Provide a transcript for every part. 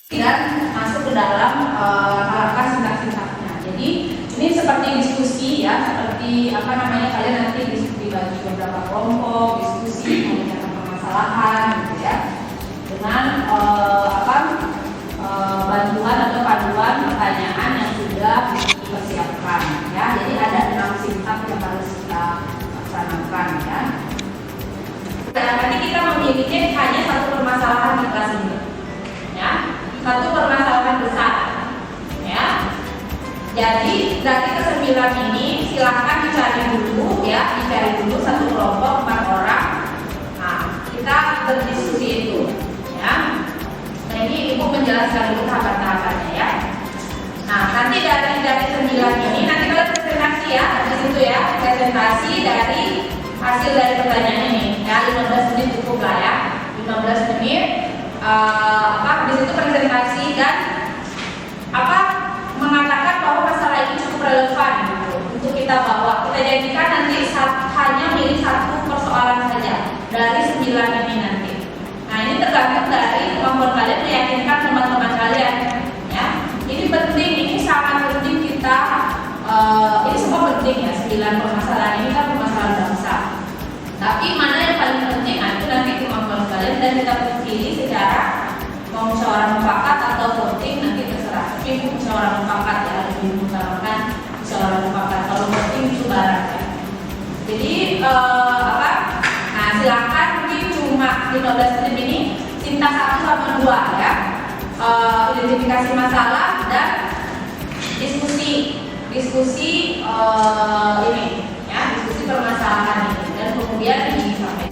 dan masuk ke dalam langkah sintak-sintaknya. Jadi ini seperti diskusi ya, seperti kalian nanti dibagi beberapa kelompok, diskusi memecahkan permasalahan gitu ya, dengan bantuan atau panduan pertanyaan yang sudah dipersiapkan ya. Jadi ada 6 sintak yang harus kita laksanakan ya. Nanti kita memiliki hanya satu permasalahan di kelas ini ya, satu permasalahan besar ya. Jadi dari ke-9 ini silahkan dicari dulu ya, dicari dulu satu kelompok 4 orang. Nah, kita berdiskusi itu ya. Nah, ini Ibu menjelaskan dulu tahapan-tahapannya ya. Nah, nanti dari 9 ini nanti kalian presentasi ya, di situ ya, presentasi dari hasil dari pertanyaan ini ya. 15 menit cukup lah ya, 15 menit di situ presentasi dan mengatakan bahwa masalah ini cukup relevan gitu, untuk kita bawa, kita jadikan nanti hanya milih satu persoalan saja dari 9 ini nanti. Nah, ini tergantung dari kemampuan kalian meyakinkan teman-teman kalian ya. Ini penting, ini sangat penting kita ini semua penting ya, 9 permasalahan ini kan permasalahan bangsa. Tapi mana yang paling penting itu nanti kemampuan kalian, dan kita pilih secara mau musyawarah mufakat atau voting nanti terserah. Tapi musyawarah mufakat ya, lebih mengutamakan musyawarah mufakat. Kalau voting itu barang ya. Jadi nah silakan, mungkin cuma 15 menit ini sintak 1 sama 2 ya. Identifikasi masalah dan diskusi ini ya, diskusi permasalahan ini, dan kemudian disampaikan.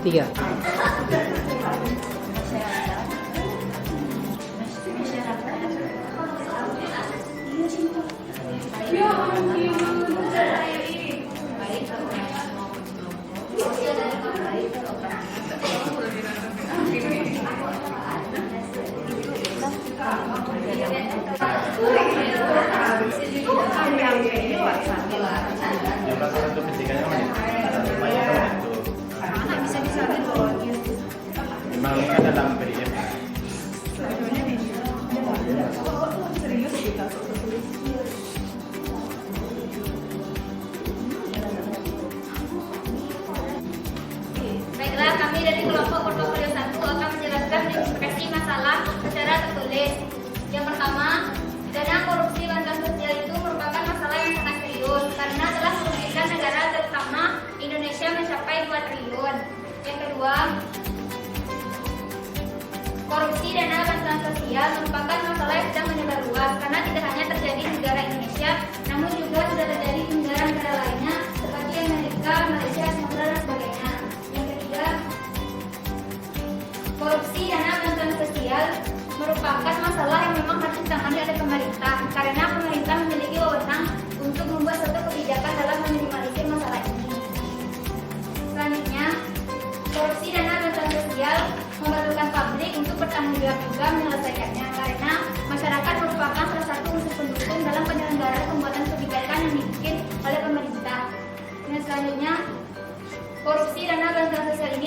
Tiga. Memang ini kan dalam PDF. Baiklah, kami dari kelompok portofolio 1 akan menjelaskan identifikasi masalah secara tertulis. Yang pertama, dana korupsi bantuan sosial itu merupakan masalah yang sangat serius karena telah merugikan negara, terutama Indonesia, mencapai 2 triliun. Yang kedua, korupsi dana bantuan sosial merupakan masalah yang sedang menyebar luas karena tidak hanya terjadi di negara Indonesia, namun juga sudah terjadi di negara-negara lainnya seperti Amerika, Malaysia, Singapura, dan sebagainya. Yang ketiga, korupsi dana bantuan sosial merupakan masalah yang memang harus ditangani oleh pemerintah karena pemerintah memiliki wewenang untuk membuat suatu kebijakan dalam meminimalisir masalah ini. Selanjutnya, korupsi dana bantuan sosial memerlukan publik untuk bertanggung jawab juga menyelesaikannya karena masyarakat merupakan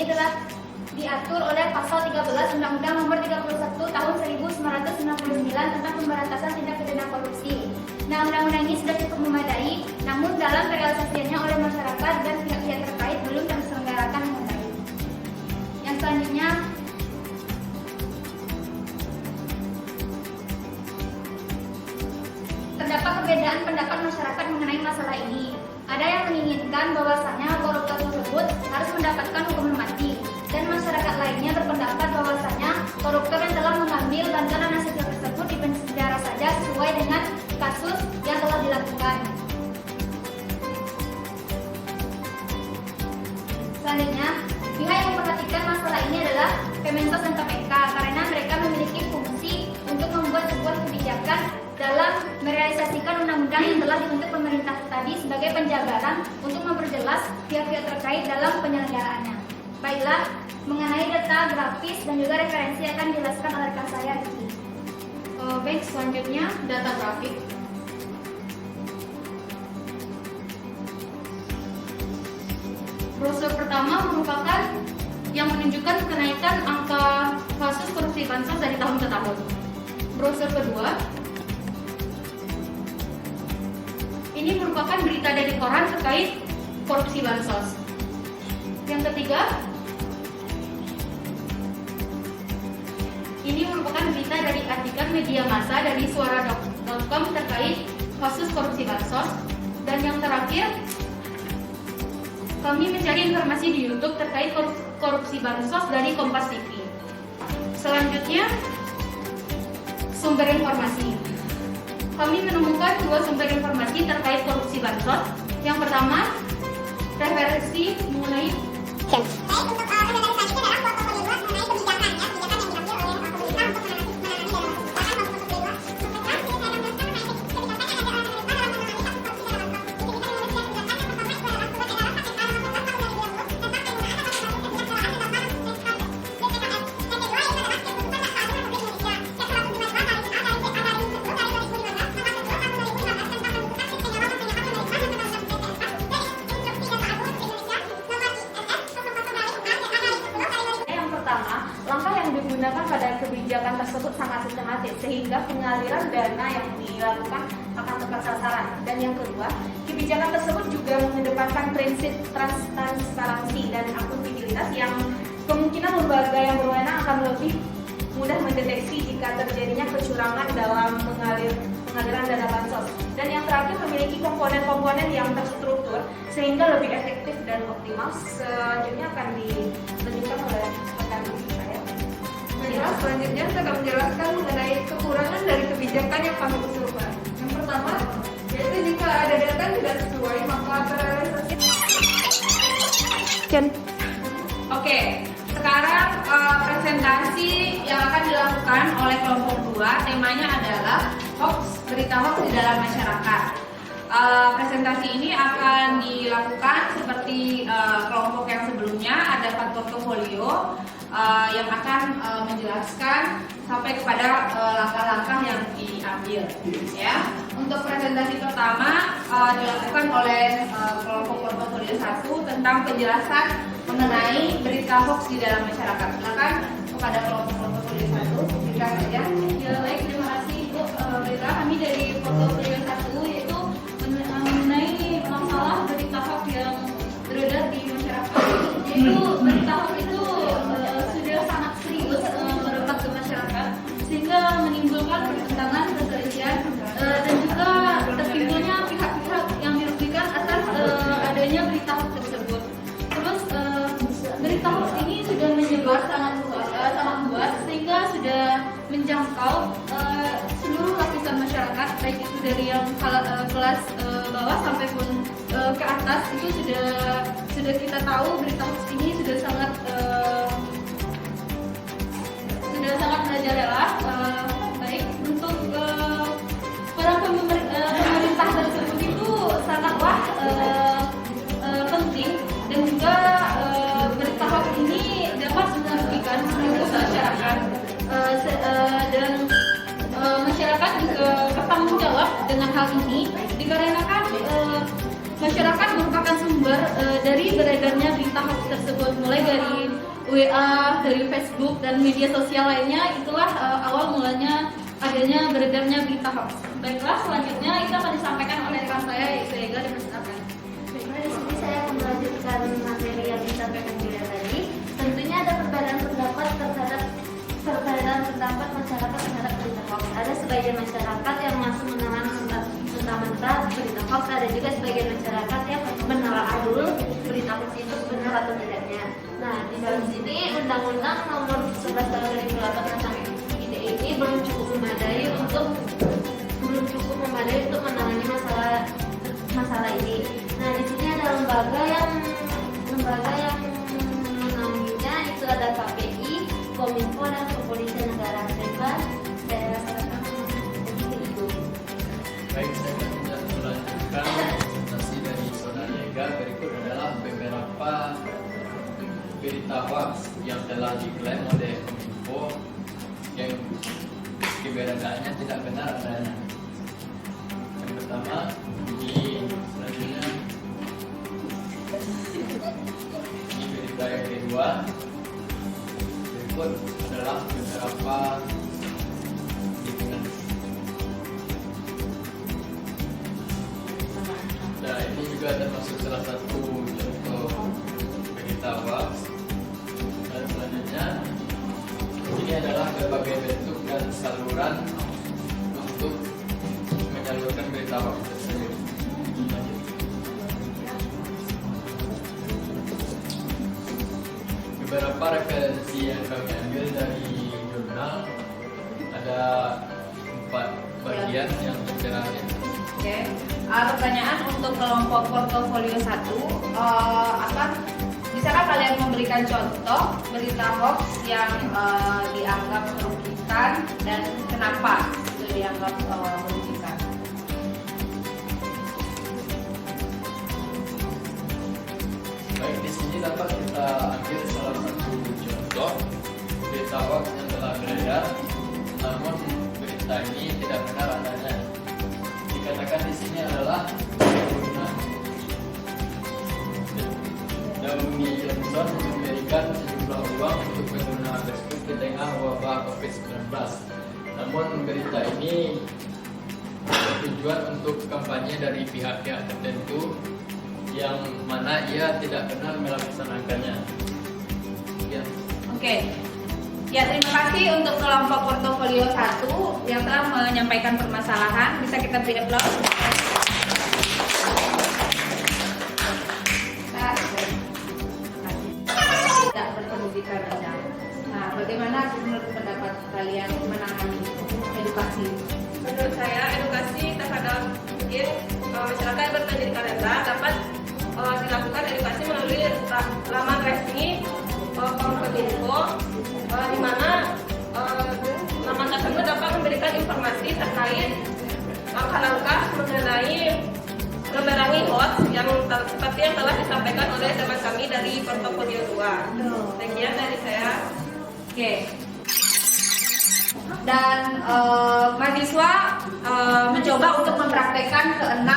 adalah diatur oleh pasal 13 Undang-Undang Nomor 31 Tahun 1999 tentang Pemberantasan Tindak Pidana Korupsi. Nah, undang-undang ini sudah cukup memadai, namun dalam realisasinya oleh masyarakat dan pihak-pihak terkait belum terselenggarakan dengan baik. Yang selanjutnya, terdapat perbedaan pendapat masyarakat mengenai masalah ini. Ada yang menginginkan bahwasanya koruptor tersebut harus mendapatkan hukuman mati, dan masyarakat lainnya berpendapat bahwasanya koruptor yang telah mengambil bantuan hasil tersebut dipenjara saja sesuai dengan kasus yang telah dilakukan. Selanjutnya, pihak yang memperhatikan masalah ini adalah Kemensos dan KPK karena mereka memiliki fungsi untuk membuat sebuah kebijakan dalam merealisasikan undang-undang yang telah dibentuk pemerintah tadi sebagai penjabaran untuk memperjelas pihak-pihak terkait dalam penyelenggaraannya. Baiklah, mengenai data grafis dan juga referensi akan dijelaskan oleh rekan saya Riki. Baik, selanjutnya data grafik. Brosur pertama merupakan yang menunjukkan kenaikan angka kasus korupsi bansos dari tahun ke tahun. Brosur kedua, ini merupakan berita dari koran terkait korupsi bansos. Yang ketiga, ini merupakan berita dari artikel media massa dari suara.com terkait kasus korupsi bansos. Dan yang terakhir, kami mencari informasi di YouTube terkait korupsi bansos dari Kompas TV. Selanjutnya, sumber informasi. Kami menemukan dua sumber informasi terkait korupsi bansos. Yang pertama, referensi mengenai Baik, untuk referensi selanjutnya adalah portofolio luas mengenai kebijakan yang diambil oleh pemerintah untuk menangani dalam digunakan pada kebijakan tersebut sangat sistematis sehingga pengaliran dana yang dilakukan akan tepat sasaran. Dan yang kedua, kebijakan tersebut juga mengedepankan prinsip transparansi dan akuntabilitas yang kemungkinan lembaga yang berwenang akan lebih mudah mendeteksi jika terjadinya kecurangan dalam pengaliran dana bansos. Dan yang terakhir, memiliki komponen-komponen yang terstruktur sehingga lebih efektif dan optimal. Selanjutnya akan dilanjutkan oleh rekan saya. Selanjutnya saya akan menjelaskan mengenai kekurangan dari kebijakan yang kami usulkan. Yang pertama, yaitu jika ada data yang tidak sesuai, maka terrealisasi. Oke, sekarang presentasi yang akan dilakukan oleh kelompok 2, temanya adalah berita hoax di dalam masyarakat. Presentasi ini akan dilakukan seperti kelompok yang sebelumnya, ada 4 portofolio yang akan menjelaskan sampai kepada langkah-langkah yang diambil. Ya, untuk presentasi pertama dilakukan oleh kelompok portofolio 1 tentang penjelasan mengenai berita hoax di dalam masyarakat. Silakan kepada kelompok portofolio 1, berikan saja. Ya, baik, terima kasih Bu Rita. Kami dari portofolio 1 yaitu mengenai masalah berita hoax yang beredar di masyarakat. Yaitu berita hoax itu sudah sangat serius merebak ke masyarakat sehingga menimbulkan pertentangan, perselisihan dan juga tertimbulnya pihak-pihak yang dirugikan atas adanya berita hoax tersebut. Terus berita hoax ini sudah menyebar sangat luas sehingga sudah menjangkau seluruh lapisan masyarakat, baik itu dari yang kelas bawah sampai pun ke atas. Itu sudah kita tahu berita hoax ini sudah sangat merajalela. Baik, untuk peran pemerintah tersebut itu sangatlah penting, dan juga berita hoax ini dapat merugikan seluruh masyarakat, dan masyarakat juga bertanggung jawab dengan hal ini dikarenakan masyarakat merupakan sumber dari beredarnya berita hoax tersebut, mulai dari WA, dari Facebook dan media sosial lainnya. Itulah awal mulanya adanya beredarnya berita hoax. Baiklah, selanjutnya itu akan disampaikan oleh rekan saya yaitu Ega, dipersilakan. Baiklah, di sini saya akan melanjutkan materi yang disampaikan Julia tadi. Tentunya ada perbedaan pendapat masyarakat terhadap berita hoax. Ada sebagian masyarakat yang masih menelan mentah-mentah berita hoax. Ada juga sebagian masyarakat yang menelaah dulu berita hoax itu benar atau tidaknya. Nah, di dalam sini Undang-Undang Nomor 11 Tahun 2008 tentang ITE ini belum cukup memadai untuk menangani masalah ini. Nah, di sini ada lembaga yang menanganinya, itu ada KPI, Kominfo dan Kepolisian Negara. Baiklah, saya rasakan itu. Baik, saya akan melanjutkan presentasi dari Saudara Ega. Berikut adalah beberapa berita hoax yang telah diklaim oleh Kominfo yang keberadaannya tidak benar adanya. Yang pertama, selanjutnya ini berita yang kedua. Berikut adalah beberapa nah, ini juga termasuk salah satu contoh berita hoax. Dan selanjutnya ini adalah berbagai bentuk dan saluran untuk menyalurkan berita hoax tersebut. Beberapa referensi yang kami ambil dari jurnal ada 4 bagian yang tertera. Oke. Pertanyaan untuk kelompok portofolio 1, bisakah kalian memberikan contoh berita hoax yang dianggap merugikan dan kenapa itu dianggap merugikan? Baik, di sini dapat kita ambil salah satu contoh berita hoax yang telah beredar, namun berita ini tidak benar adanya. Dikatakan di sini adalah Dauni Johnson memberikan sejumlah uang untuk pengguna Facebook di tengah wabah COVID-19. Namun berita ini bertujuan untuk kampanye dari pihak-pihak tertentu yang mana ia tidak benar melaksanakannya. Ya. Oke. Ya, terima kasih untuk kelompok portofolio 1 yang telah menyampaikan permasalahan. Bisa kita beri aplaus. Tidak berkerugikan rendah. Nah, bagaimana menurut pendapat kalian menangani edukasi? Menurut saya, edukasi terhadap mungkin masyarakat yang berpendidikan rendah dapat dilakukan edukasi melalui laman resmi Kominfo, di mana laman tersebut dapat memberikan informasi terkait langkah-langkah mengenai memerangi hoax yang seperti yang telah disampaikan oleh teman kami dari portofolio 2. Sekian dari saya. Oke. Dan mahasiswa mencoba untuk mempraktekkan ke-6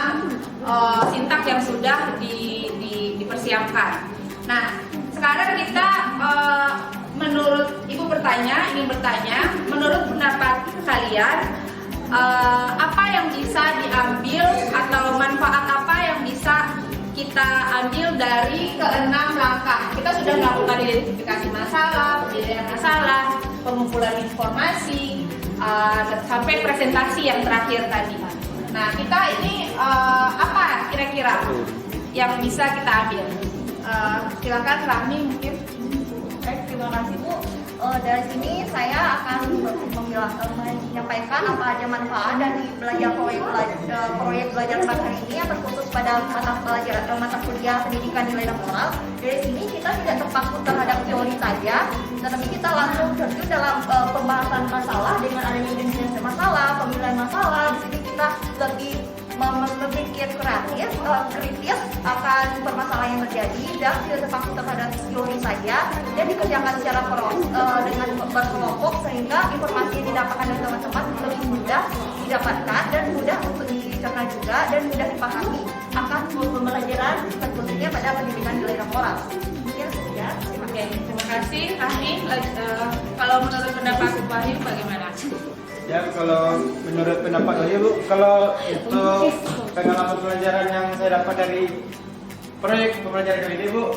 sintak yang sudah dipersiapkan. Nah, sekarang kita menurut Ibu ingin bertanya, menurut pendapat kalian apa yang bisa diambil atau manfaat apa yang bisa kita ambil dari ke-6 langkah? Kita sudah melakukan identifikasi masalah, penilaian masalah, pengumpulan informasi, sampai presentasi yang terakhir tadi. Nah, kita ini apa kira-kira yang bisa kita ambil? Silakan Rahmi mungkin. Terima kasih Bu. Dari sini saya akan menyampaikan apa aja manfaat dari belajar proyek belajar hari ini yang terkhusus pada mata kuliah pendidikan nilai dan moral. Dari sini kita tidak terpaku terhadap teori saja, tetapi kita langsung terjun dalam pembahasan masalah dengan adanya identifikasi masalah, pemilihan masalah. Di sini kita lebih berpikir kritis akan permasalahan yang terjadi dan tidak terpaku terhadap teori saja dan dikerjakan secara dengan berkelompok sehingga informasi yang didapatkan dari teman-teman lebih mudah didapatkan dan mudah untuk dicerna juga dan mudah dipahami akan pembelajaran khususnya pada pendidikan nilai dan moral. Mungkin sekian. Terima kasih. Oke, terima kasih. Rahmi, kalau menurut pendapat Wahyu bagaimana? Ya, kalau menurut pendapat saya Bu, kalau untuk pengalaman pelajaran yang saya dapat dari proyek pembelajaran kali ini Bu,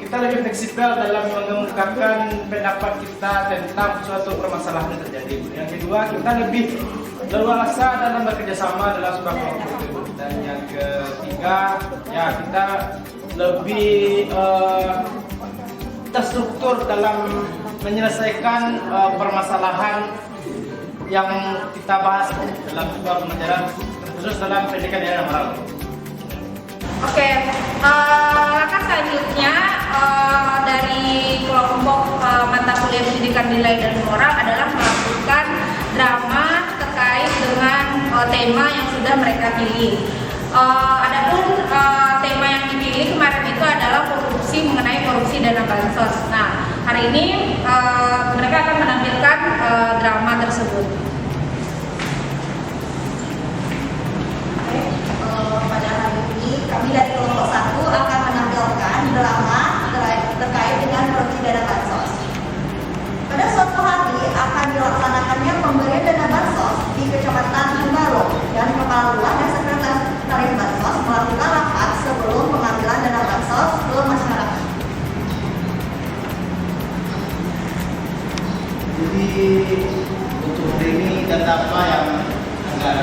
kita lebih fleksibel dalam mengungkapkan pendapat kita tentang suatu permasalahan yang terjadi Bu. Yang kedua, kita lebih leluasa dalam bekerja sama dalam sebuah kelompok itu Bu. Dan yang ketiga, ya kita lebih terstruktur dalam menyelesaikan permasalahan yang kita bahas dalam sebuah pembelajaran, khusus dalam pendidikan yang moral. Oke, langkah selanjutnya dari kelompok mata kuliah pendidikan nilai dan moral adalah melakukan drama terkait dengan tema yang sudah mereka pilih. Adapun tema yang dipilih kemarin itu adalah korupsi, mengenai korupsi dana bansos. Nah, hari ini mereka akan menampilkan drama tersebut. Pada hari ini kami dari kelompok 1 akan menampilkan drama terkait dengan korupsi dana bansos. Pada suatu hari akan dilaksanakannya pemberian dana bansos di Kecamatan Himbaro, dan Kepala Lurah dan Sekretaris Bansos melakukan rapat sebelum pengambilan dana bansos ke masyarakat. Jadi untuk hari ini data apa yang enggak?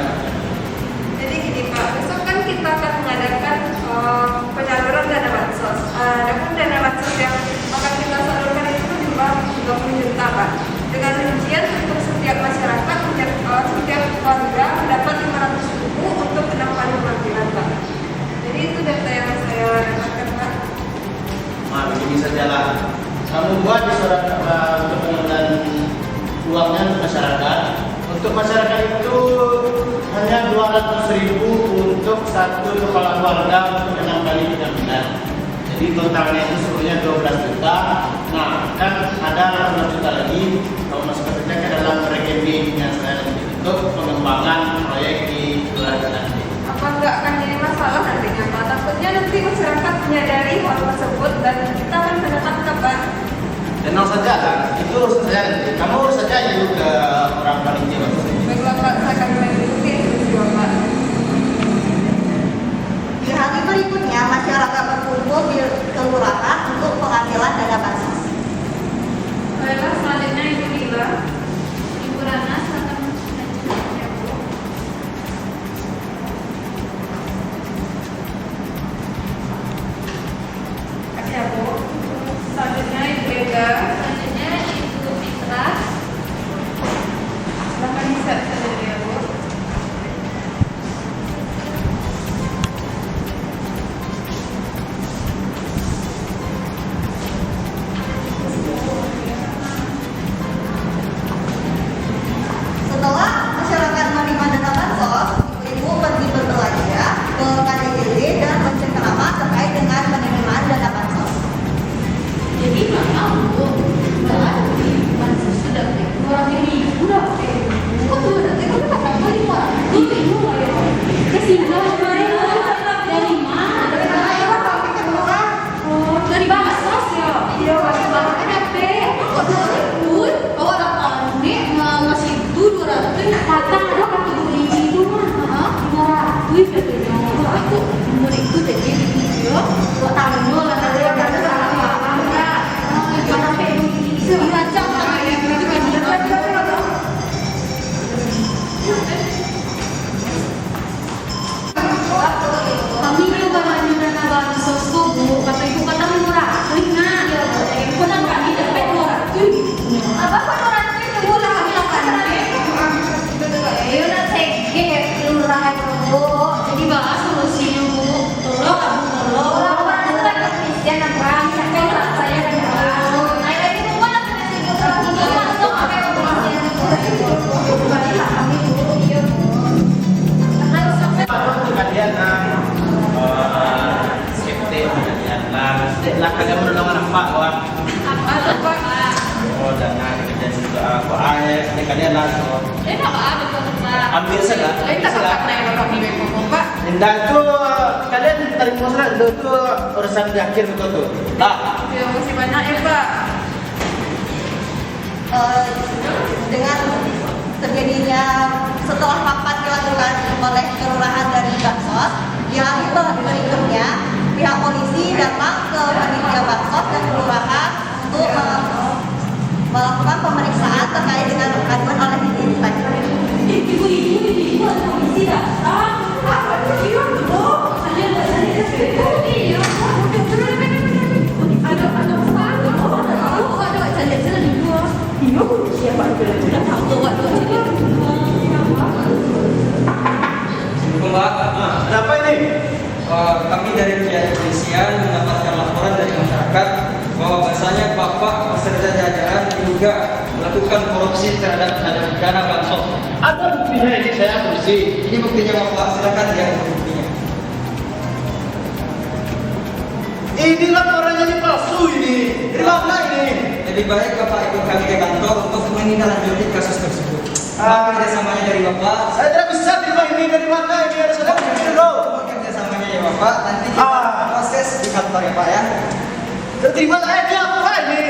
Jadi gini Pak, besok kan kita akan mengadakan penyaluran dana bansos. Adapun dana bansos yang akan kita salurkan itu jumlah 30 juta Pak. Dengan rincian untuk setiap masyarakat, setiap warga mendapat 500.000 untuk 6 kali pengambilan Pak. Jadi itu data yang saya dapatkan Pak. Nah, begini sajalah. Kamu buat di surat untuk pengambilan uangnya untuk masyarakat. Untuk masyarakat itu hanya 200.000 untuk satu kepala keluarga untuk 6 kali pengambilan. Jadi totalnya itu sebenarnya 12 juta. Nah, kan ada 6 juta lagi kalau masukkan saja ke dalam rekening yang saya untuk pengembangan proyek di kelurahan nanti. Apa enggak akan jadi masalah nantinya Pak? Takutnya nanti masyarakat menyadari hal tersebut dan kita akan kena tangkap Pak. Tenang saja kan, itu urusan saya nanti. Kamu urus saja itu ke orang panitia. Baiklah Pak, saya akan mengikuti instruksi Pak. Di hari berikutnya masyarakat berkumpul di kelurahan untuk pengambilan dana bansos. Baiklah, selanjutnya Ibu Lila, Ibu Rana, silakan. Oke Bu, selanjutnya Ibu Ega, Selanjutnya Ibu Fitra. silakan bisa saja ya Bu. Setelah masyarakat menerima dana bansos, ibu pergi berbelanja ke KDGD dan bercengkerama terkait dengan penerimaan dana bansos. Jadi mana Bu? Malah di bansos sudah 200.000 udah. Kok 200.000 kan berapa kali Pak? 2.000 lah ya. Kesinggah dari mana? Dari mana? Oh, dari bansos ya. Iya, bansos ada kok 2.000? Oh, ada nih masih 200. Kata ada kategori itu mah. 500 katanya. Aku umur itu tadi ya. 2 tahun dulu lah ada yang salah paham ya. Sampai semacam kayak gitu kan. Kami juga hanya dana bansos tuh Bu, kata ibu kata murah, nah, benar kami dapat 200. Apa kok 200 itu murah kami lakukan? Ayo udah cek kelurahan Bu, jadi bahas solusinya Bu. Tolong tolong. Kristian apa? Kalau saya dan Bu, ayo ini Bu mana nanti Bu masuk apa yang kembali kami Bu, iya Bu. Harus sampai Kalian safety kalian lah kagak menolong nampak wah. Oh dana kerja juga aku kalian lah. Ini apa ada Pak? Ambil saja. Kita kakak naik kami Pak. Indah itu kalian terima surat itu urusan di akhir betul tuh. Nah, Terima kasih banyak ya Pak. Dengan terjadinya setelah rapat dilakukan oleh kelurahan dari Bansos, yang itu berikutnya pihak polisi datang ke panitia Bansos dan kelurahan untuk melakukan pemeriksaan terkait dengan aduan oleh diri tadi. Ibu ada polisi datang. Apa itu dulu? Saya iya. Ada masalah. Ada saya jalan di luar. Iya, siapa itu udah tahu tuh waktu ini. Mbak, kenapa ini? kami dari pihak kepolisian mendapatkan laporan dari masyarakat bahwa bahasanya Bapak beserta jajaran diduga melakukan korupsi terhadap dana bansos. Ada buktinya ini saya polisi. Ini buktinya Bapak, silakan lihat buktinya. Ini laporannya ini palsu ini. Dari mana ini? Lebih baik Bapak ikut kami ke kantor untuk menindaklanjuti kasus tersebut. Apa kerjasamanya dari Bapak? Saya tidak bisa terima ini dari mana ini harus ada bukti dulu. Mohon kerjasamanya ya Bapak, nanti kita proses di kantor ya Pak ya. Terima saya ini apa ini?